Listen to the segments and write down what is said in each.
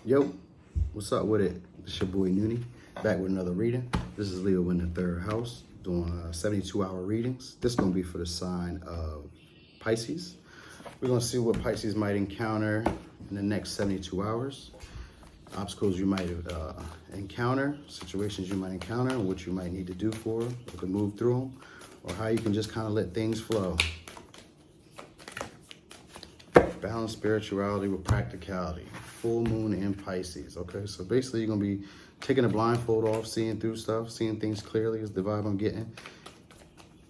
Yo, what's up with it? It's your boy Noonie, back with another reading. This is Leo in the third house, doing 72-hour readings. This is going to be for the sign of Pisces. We're going to see what Pisces might encounter in the next 72 hours. Obstacles you might encounter, situations you might encounter, and what you might need to do for them, or to move through them, or how you can just kind of let things flow. Balance spirituality with practicality. Full moon in Pisces. Okay, so basically you're gonna be taking a blindfold off, seeing through stuff, seeing things clearly is the vibe I'm getting.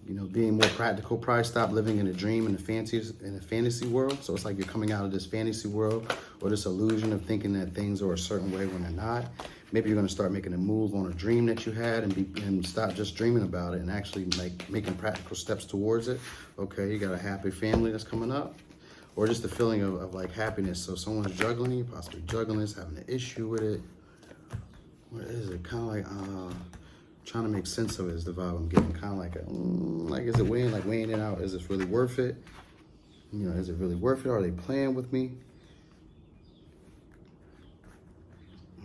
You know, being more practical. Probably stop living in a dream in a fantasy world. So it's like you're coming out of this fantasy world or this illusion of thinking that things are a certain way when they're not. Maybe you're gonna start making a move on a dream that you had and stop just dreaming about it and actually like making practical steps towards it. Okay, you got a happy family that's coming up. Or just the feeling of like happiness. So someone's juggling, you possibly juggling this, having an issue with it. What is it? Kind of like trying to make sense of it is the vibe I'm getting. Kind of like is it weighing it out? Is this really worth it? You know, is it really worth it? Are they playing with me?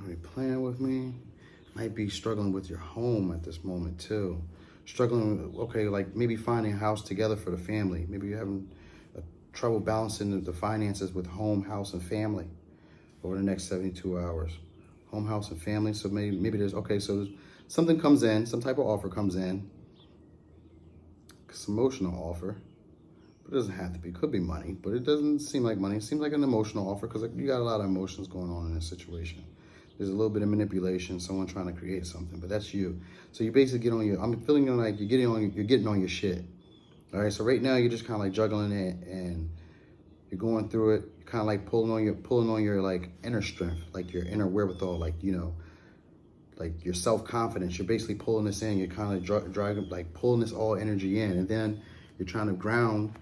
Are they playing with me? Might be struggling with your home at this moment too. Struggling, okay, like maybe finding a house together for the family. Maybe you're having trouble balancing the finances with home, house, and family over the next 72 hours. Home, house, and family. So maybe there's, okay, so something comes in, some type of offer comes in. It's an emotional offer, but it doesn't have to be. It could be money, but it doesn't seem like money. It seems like an emotional offer because you got a lot of emotions going on in this situation. There's a little bit of manipulation, someone trying to create something, but that's you. So you basically get on your, I'm feeling like you're getting on your shit. All right, so right now you're just kind of like juggling it and you're going through it. You're kind of like pulling on your like inner strength, like your inner wherewithal, like, you know, like your self-confidence. You're basically pulling this in. You're kind of driving, like pulling this all energy in. And then you're trying to ground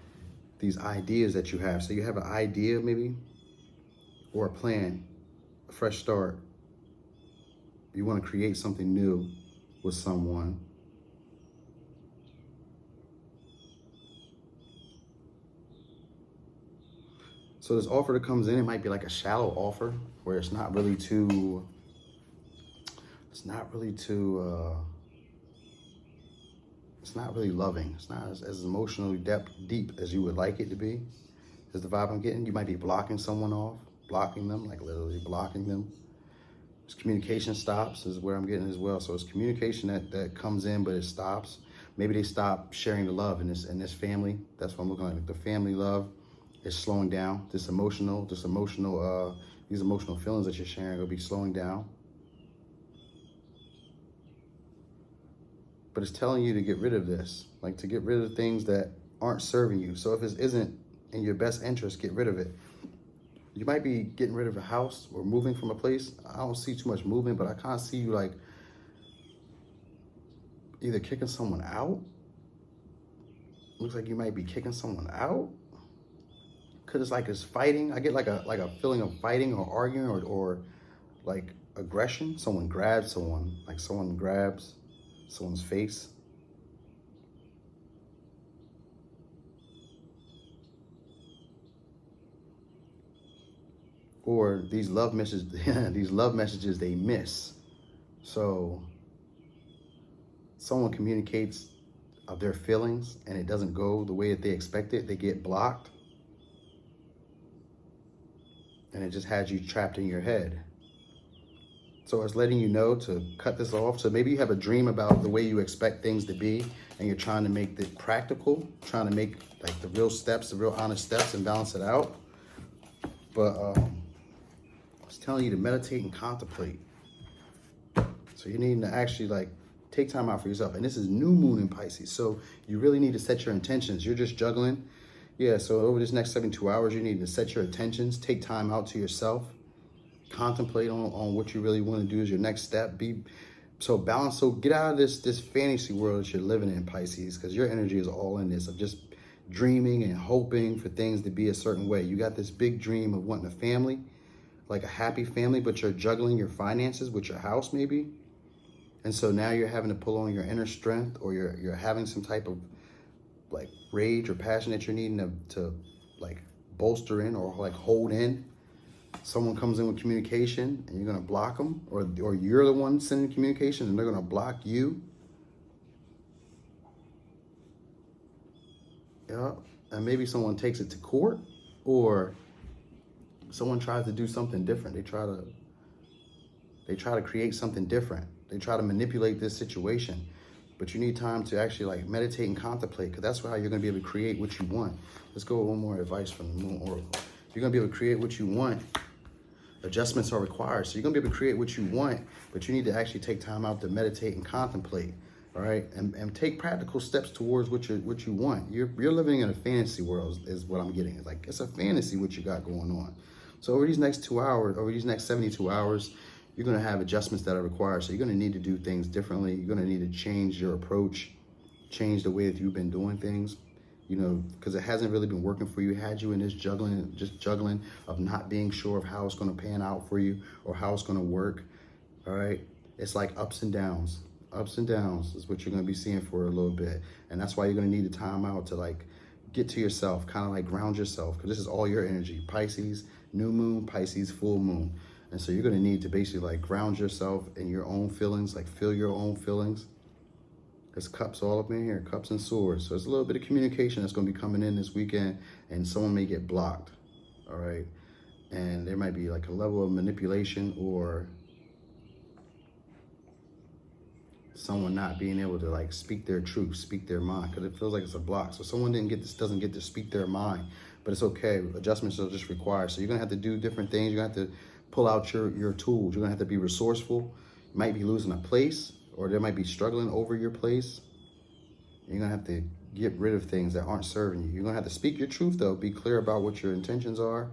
these ideas that you have. So you have an idea maybe or a plan, a fresh start. You want to create something new with someone. So this offer that comes in, it might be like a shallow offer where it's not really too loving. It's not as emotionally deep as you would like it to be, is the vibe I'm getting. You might be blocking someone off, blocking them, like literally blocking them. It's communication stops is where I'm getting as well. So it's communication that comes in, but it stops. Maybe they stop sharing the love in this family. That's what I'm looking at, the family love. Is slowing down. These emotional feelings that you're sharing will be slowing down. But it's telling you to get rid of this, like to get rid of things that aren't serving you. So if it isn't in your best interest, get rid of it. You might be getting rid of a house or moving from a place. I don't see too much movement, but I kind of see you like either kicking someone out. Looks like you might be kicking someone out. Cause it's like it's fighting. I get like a feeling of fighting or arguing or like aggression. Someone grabs someone, like someone grabs someone's face. Or these love messages they miss. So someone communicates their feelings and it doesn't go the way that they expect it. They get blocked. And it just has you trapped in your head. So it's letting you know to cut this off. So maybe you have a dream about the way you expect things to be and you're trying to make it practical, trying to make like the real steps, the real honest steps and balance it out. But I was telling you to meditate and contemplate. So you need to actually like take time out for yourself. And this is new moon in Pisces. So you really need to set your intentions. You're just juggling. Yeah, so over this next 72 hours, you need to set your intentions, take time out to yourself, contemplate on what you really want to do as your next step. Be so balanced. So get out of this fantasy world that you're living in, Pisces, because your energy is all in this of just dreaming and hoping for things to be a certain way. You got this big dream of wanting a family, like a happy family, but you're juggling your finances with your house maybe. And so now you're having to pull on your inner strength, or you're having some type of like rage or passion that you're needing to like bolster in or like hold in. Someone comes in with communication and you're going to block them, or you're the one sending communication and they're going to block you. Yeah. And maybe someone takes it to court, or someone tries to do something different. They try to create something different. They try to manipulate this situation. But you need time to actually like meditate and contemplate, because that's how you're going to be able to create what you want. Let's go with one more advice from the Moon Oracle. You're going to be able to create what you want. Adjustments are required. So you're going to be able to create what you want, but you need to actually take time out to meditate and contemplate. All right, and take practical steps towards what you want. You're living in a fantasy world, is what I'm getting. It's like it's a fantasy what you got going on. So over these next 2 hours, over these next 72 hours, you're going to have adjustments that are required. So you're going to need to do things differently. You're going to need to change your approach, change the way that you've been doing things. You know, because it hasn't really been working for you. It had you in this juggling of not being sure of how it's going to pan out for you or how it's going to work. All right, it's like ups and downs. Ups and downs is what you're going to be seeing for a little bit. And that's why you're going to need a time out to like get to yourself, kind of like ground yourself, because this is all your energy. Pisces, new moon, Pisces, full moon. And so you're going to need to basically like ground yourself in your own feelings, like feel your own feelings. There's cups all up in here, cups and swords. So there's a little bit of communication that's going to be coming in this weekend, and someone may get blocked. All right. And there might be like a level of manipulation, or someone not being able to like speak their truth, speak their mind, because it feels like it's a block. So someone doesn't get to speak their mind, but it's okay. Adjustments are just required. So you're gonna have to do different things. You're gonna have to pull out your tools. You're gonna have to be resourceful. You might be losing a place, or there might be struggling over your place. You're gonna have to get rid of things that aren't serving you. You're gonna have to speak your truth though. Be clear about what your intentions are.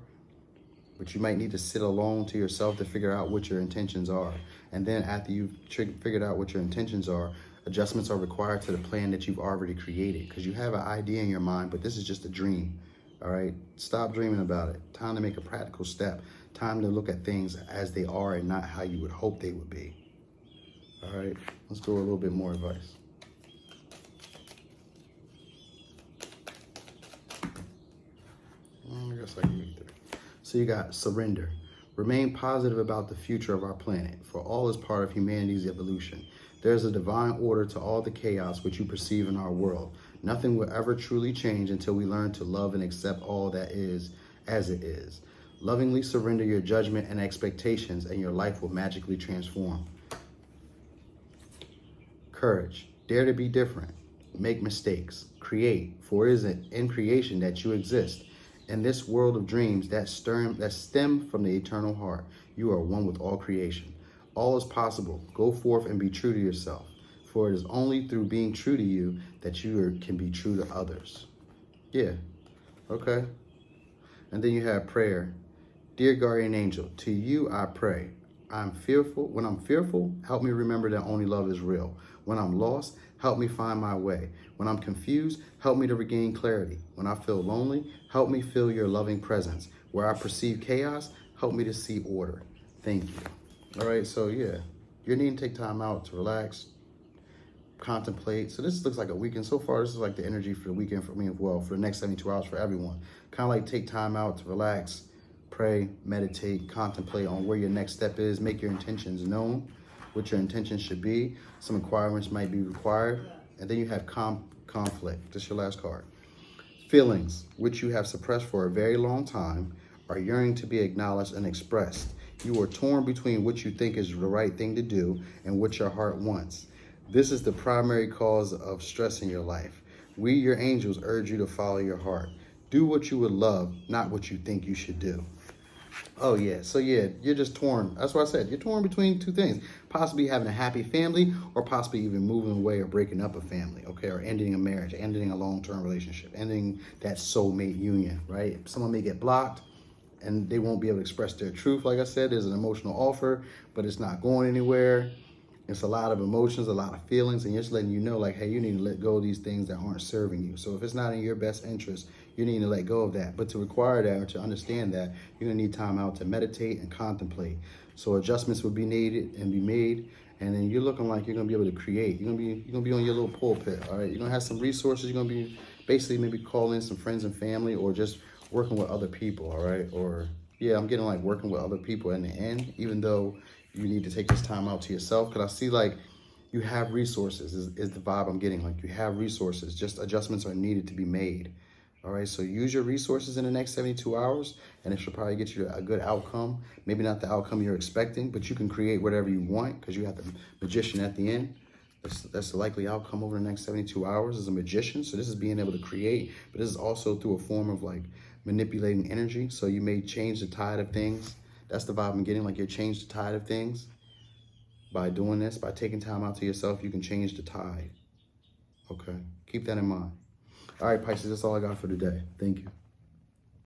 But you might need to sit alone to yourself to figure out what your intentions are. And then after you've figured out what your intentions are, adjustments are required to the plan that you've already created. Because you have an idea in your mind, but this is just a dream. All right? Stop dreaming about it. Time to make a practical step. Time to look at things as they are and not how you would hope they would be. All right? Let's go a little bit more advice. I guess I can read that. So you got surrender. Remain positive about the future of our planet, for all is part of humanity's evolution. There is a divine order to all the chaos which you perceive in our world. Nothing will ever truly change until we learn to love and accept all that is as it is. Lovingly surrender your judgment and expectations, and your life will magically transform. Courage. Dare to be different. Make mistakes. Create, for it is in creation that you exist. In this world of dreams that stem from the eternal heart, you are one with all creation. All is possible. Go forth and be true to yourself, for it is only through being true to you that you can be true to others. Yeah, okay. And then you have prayer. Dear guardian angel, to you I pray. When I'm fearful, help me remember that only love is real. When I'm lost, help me find my way. When I'm confused, help me to regain clarity. When I feel lonely, help me feel your loving presence. Where I perceive chaos, help me to see order. Thank you. All right, so yeah, you're needing to take time out to relax, contemplate. So this looks like a weekend. So far, this is like the energy for the weekend for me as well, for the next 72 hours for everyone. Kind of like take time out to relax, pray, meditate, contemplate on where your next step is, make your intentions known, what your intentions should be. Some requirements might be required. And then you have conflict. This is your last card. Feelings, which you have suppressed for a very long time, are yearning to be acknowledged and expressed. You are torn between what you think is the right thing to do and what your heart wants. This is the primary cause of stress in your life. We, your angels, urge you to follow your heart. Do what you would love, not what you think you should do. Oh, yeah. So, yeah, you're just torn. That's what I said. You're torn between two things. Possibly having a happy family, or possibly even moving away or breaking up a family, okay? Or ending a marriage, ending a long-term relationship, ending that soulmate union, right? Someone may get blocked and they won't be able to express their truth. Like I said, there's an emotional offer, but it's not going anywhere. It's a lot of emotions, a lot of feelings, and just letting you know, like, hey, you need to let go of these things that aren't serving you. So if it's not in your best interest, you need to let go of that. But to require that, or to understand that, you're gonna need time out to meditate and contemplate. So adjustments will be needed and be made, and then you're looking like you're gonna be able to create. You're gonna be on your little pulpit, all right? You're gonna have some resources. You're gonna be basically maybe calling in some friends and family, or just working with other people, all right? Or Yeah, I'm getting like working with other people in the end, even though you need to take this time out to yourself. Because I see like you have resources is the vibe I'm getting. Like you have resources, just adjustments are needed to be made. All right, so use your resources in the next 72 hours and it should probably get you a good outcome. Maybe not the outcome you're expecting, but you can create whatever you want because you have the magician at the end. That's the likely outcome over the next 72 hours as a magician. So this is being able to create, but this is also through a form of like manipulating energy. So you may change the tide of things. That's the vibe I'm getting, like you change the tide of things. By doing this, by taking time out to yourself, you can change the tide. Okay, keep that in mind. All right, Pisces, that's all I got for today. Thank you.